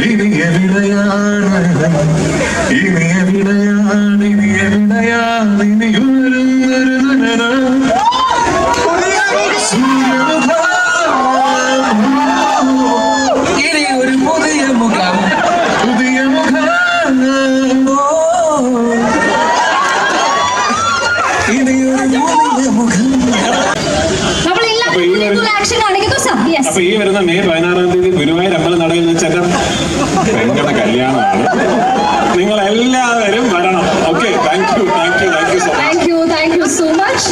ഇനി എവിടെയാണ് ഇനി എവിടെയാണ് ഇനി എവിടെയാണ് ഇനി ഉയരുന്നൊരു ഇനി ഒരു പുതിയ മുഖം പുതിയ മുഖം ഇനി ഒരു പുതിയ മുഖം. അപ്പൊ ഈ വരുന്ന മെയ് 16-ാം തീയതി ഗുരുവായൂർ അമ്പലനടയിൽ വെച്ചേറ്റ പെങ്ങളുടെ കല്യാണമാണ്. നിങ്ങൾ എല്ലാവരും വരണം. Okay, thank you so much. Thank you so much.